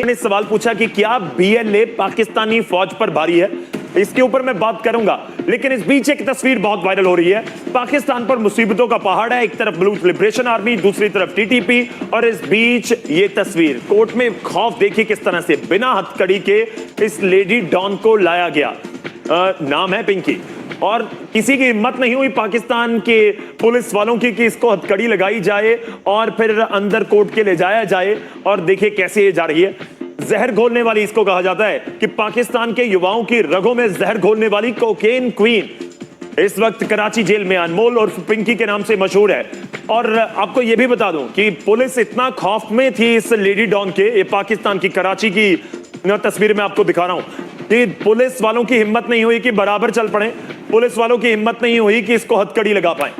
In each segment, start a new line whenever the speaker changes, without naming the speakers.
ने सवाल पूछा कि क्या बीएलए पाकिस्तानी फौज पर भारी है, इसके ऊपर मैं बात करूंगा। लेकिन इस बीच एक तस्वीर बहुत वायरल हो रही है। पाकिस्तान पर मुसीबतों का पहाड़ है, एक तरफ ब्लू लिबरेशन आर्मी, दूसरी तरफ टीटीपी, और इस बीच ये तस्वीर कोर्ट में खौफ देखिए किस तरह से बिना हथकड़ी के इस लेडी डॉन को लाया गया। नाम है पिंकी, और किसी की हिम्मत नहीं हुई पाकिस्तान के पुलिस वालों की कि इसको हथकड़ी लगाई जाए और फिर अंदर कोर्ट के ले जाया जाए। और देखिए कैसे ये जा रही है, जहर घोलने वाली इसको कहा जाता है कि पाकिस्तान के युवाओं की रगों में जहर घोलने वाली कोकेन क्वीन इस वक्त कराची जेल में अनमोल और पिंकी के नाम से मशहूर है। और आपको यह भी बता दूं कि पुलिस इतना खौफ में थी इस लेडी डॉन के, ये पाकिस्तान की कराची की तस्वीर में आपको दिखा रहा हूं कि पुलिस वालों की हिम्मत नहीं हुई कि बराबर चल पड़े, पुलिस वालों की हिम्मत नहीं हुई कि इसको हथकड़ी लगा पाए।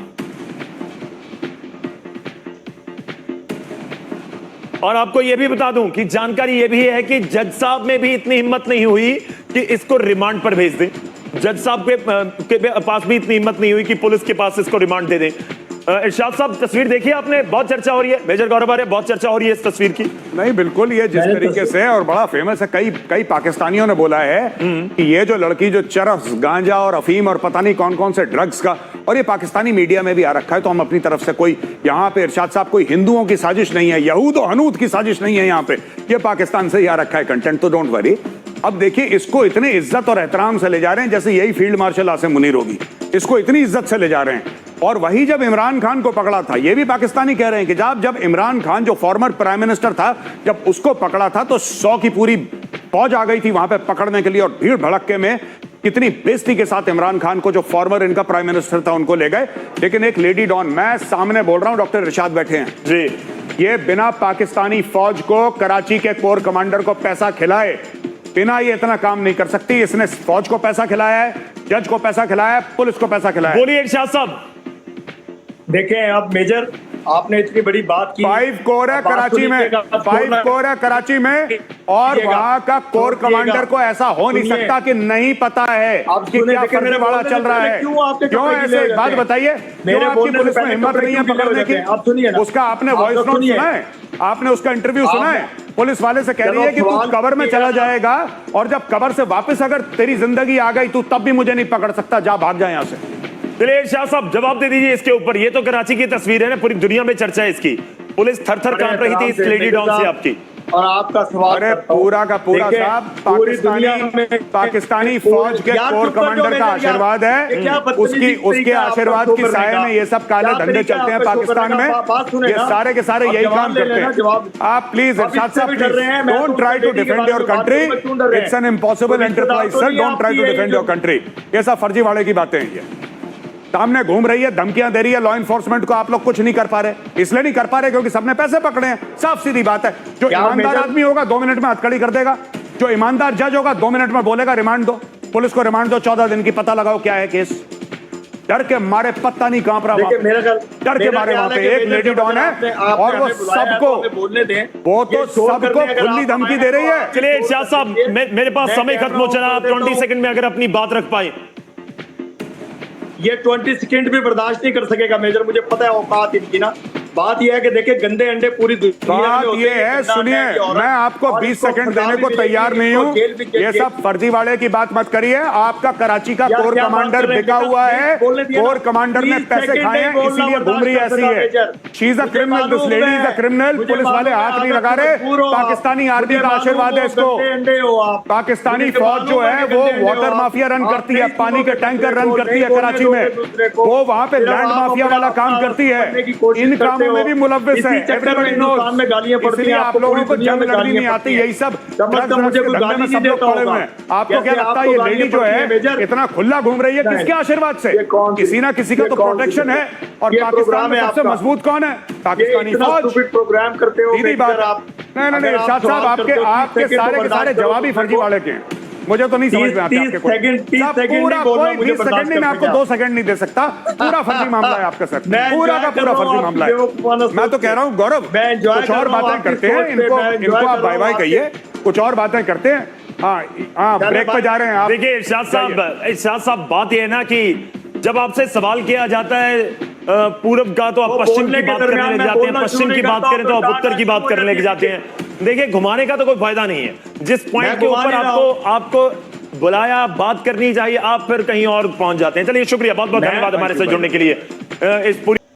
और आपको यह भी बता दूं कि जानकारी यह भी है कि जज साहब में भी इतनी हिम्मत नहीं हुई कि इसको रिमांड पर भेज दें। जज साहब के पास भी इतनी हिम्मत नहीं हुई कि पुलिस के पास इसको रिमांड दे दें। इरशाद साहब तस्वीर देखिए आपने, बहुत चर्चा हो रही है, मेजर गौरव आर्य, बहुत चर्चा हो रही है इस तस्वीर की।
नहीं बिल्कुल, ये जिस तरीके से और बड़ा फेमस है, कई पाकिस्तानियों ने बोला है कि ये जो लड़की जो चरस, गांजा और अफीम और पता नहीं कौन कौन से ड्रग्स का, और ये पाकिस्तानी मीडिया में भी आ रखा है। तो हम अपनी तरफ से कोई यहाँ पे इरशाद साहब कोई हिंदुओं की साजिश नहीं है, यहूद और हनूद की साजिश नहीं है, यहाँ पे ये पाकिस्तान से ही आ रखा है कंटेंट, तो डोंट वरी। अब देखिए इसको इतने इज्जत और एहतराम से ले जा रहे हैं जैसे यही फील्ड मार्शल आसिम मुनीर होगी, इसको इतनी इज्जत से ले जा रहे हैं। और वही जब इमरान खान को पकड़ा था, ये भी पाकिस्तानी कह रहे हैं कि जब इमरान खान जो फॉर्मर प्राइम मिनिस्टर था, जब उसको पकड़ा था तो 100 की पूरी फौज आ गई थी वहां पे पकड़ने के लिए, और भीड़ भड़क्के में कितनी बेइज्जती के साथ इमरान खान को, जो फॉर्मर इनका प्राइम मिनिस्टर था, उनको ले गए। लेकिन एक लेडी डॉन, मैं सामने बोल रहा हूं, डॉक्टर इरशाद बैठे हैं
जी,
ये बिना पाकिस्तानी फौज को, कराची के कोर कमांडर को पैसा खिलाए बिना ये इतना काम नहीं कर सकती। इसने फौज को पैसा खिलाया है, जज को पैसा खिलाया है, पुलिस को पैसा खिलाया है।
बोलिए इरशाद साहब।
देखें अब मेजर, आपने इतनी बड़ी बात की,
5 कोर है कराची में, 5 कोर है कराची में, और वहां का कोर कमांडर को ऐसा हो नहीं सकता कि नहीं पता है कि क्या फर्जीवाड़ा चल रहा है। क्यों ऐसे? एक बात बताइए, क्यों आपकी पुलिस में हिम्मत नहीं है पकड़ने की? उसका आपने वॉइस नोट सुना है? आपने उसका इंटरव्यू सुना है? पुलिस वाले से कह रही है कि तू कब्र में चला जाएगा, और जब कब्र से वापस अगर तेरी जिंदगी आ गई तू तब भी मुझे नहीं पकड़ सकता, जा भाग जाए यहां से।
चलिए शाह साहब जवाब दे दीजिए इसके ऊपर। ये तो कराची की तस्वीर है ना, पूरी दुनिया में चर्चा है इसकी। पुलिस थर-थर कांप रही थी इस लेडी डॉन से आपकी।
और आपका सवाल,
अरे पूरा का पूरा साहब पाकिस्तानी फौज के कोर कमांडर का आशीर्वाद है, उसके आशीर्वाद की साए में ये सब काले धंधे चलते हैं पाकिस्तान में। ये सारे के सारे यही काम करते हैं। आप प्लीज इरशाद साहब don't try to defend your country, it's an impossible enterprise sir, don't try to defend your country. ये सब फर्जीवाड़े की बातें हैं, ये सामने घूम रही है, धमकियां दे रही है लॉ एनफोर्समेंट को। आप लोग कुछ नहीं कर पा रहे, इसलिए नहीं कर पा रहे क्योंकि सबने पैसे पकड़े हैं। साफ सीधी बात है, जो ईमानदार आदमी होगा 2 मिनट में हथकड़ी कर देगा, जो ईमानदार जज होगा 2 मिनट में बोलेगा रिमांड दो, पुलिस को रिमांड दो, 14 दिन की, पता लगाओ क्या है केस। डर के मारे पत्ता नहीं कांप रहा, डर के मारे वहां पे एक लेडी डॉन है और वो सबको, वो तो सबको खुली धमकी दे रही है।
चलिए शाह साहब, मेरे पास समय खत्म हो चला, आप 20 सेकंड में अगर अपनी बात रख पाए।
ये 20 सेकंड भी बर्दाश्त नहीं कर सकेगा मेजर, मुझे पता है औकात इनकी ना। बात यह है कि देखिए गंदे अंडे पूरी दुनिया में होते हैं।
ये है, सुनिए, मैं आपको 20 सेकंड देने को तैयार नहीं हूँ। ये सब फर्जीवाड़े की बात मत करिए। आपका कराची का कोर कमांडर बिका हुआ है, कोर कमांडर ने पैसे खाए हैं, इसीलिए घूम रही ऐसी है। She is a criminal, this lady is a criminal. Police वाले हाथ नहीं लगा रहे, पाकिस्तानी आर्मी का आशीर्वाद है इसको। पाकिस्तानी फौज जो है वो वाटर माफिया रन करती है, पानी के टैंकर रन करती है कराची में, वो वहां पे लैंड माफिया वाला काम करती है, इन कामों में भी मुलव्विस है। एवरीबॉडी नोज़, इसलिए आप लोगों को जंग लड़नी नहीं आती, यही सब मुझे कोई गाली नहीं देता होगा। आपको क्या लगता है ये लेडी जो है इतना खुला घूम रही है किसके आशीर्वाद से? किसी ना किसी का तो प्रोटेक्शन है। और पाकिस्तान में सबसे मजबूत कौन है? पाकिस्तानी फौज।
प्रोग्राम करते हो
सीधी बात। नहीं इरशाद साहब, आपके सारे के सारे जवाबी फर्जीवाड़े के हैं। मुझे तो नहीं समझ में आता आपके कोई पूरा, कोई 20 सेकंड नहीं, मैं आपको 2 सेकंड नहीं दे सकता। पूरा फर्जी मामला है आपका सर, पूरा का पूरा फर्जी मामला है। मैं तो कह रहा हूँ गौरव, कुछ और बातें करते हैं, इनको आप बाय बाय कहिए, कुछ और बातें करते हैं। हाँ ब्रेक पे जा रहे हैं आप।
देखिए इरशाद साहब, बात यह है ना कि जब आपसे सवाल किया जाता है पूरब का तो आप पश्चिम की बात करने लग जाते हैं, पश्चिम की बात करें तो आप उत्तर की बात करने लग जाते हैं। देखिए घुमाने का तो कोई फायदा नहीं है। जिस पॉइंट के ऊपर आपको बुलाया, बात करनी चाहिए, आप फिर कहीं और पहुंच जाते हैं। चलिए शुक्रिया, बहुत बहुत धन्यवाद हमारे साथ जुड़ने के लिए। इस पूरी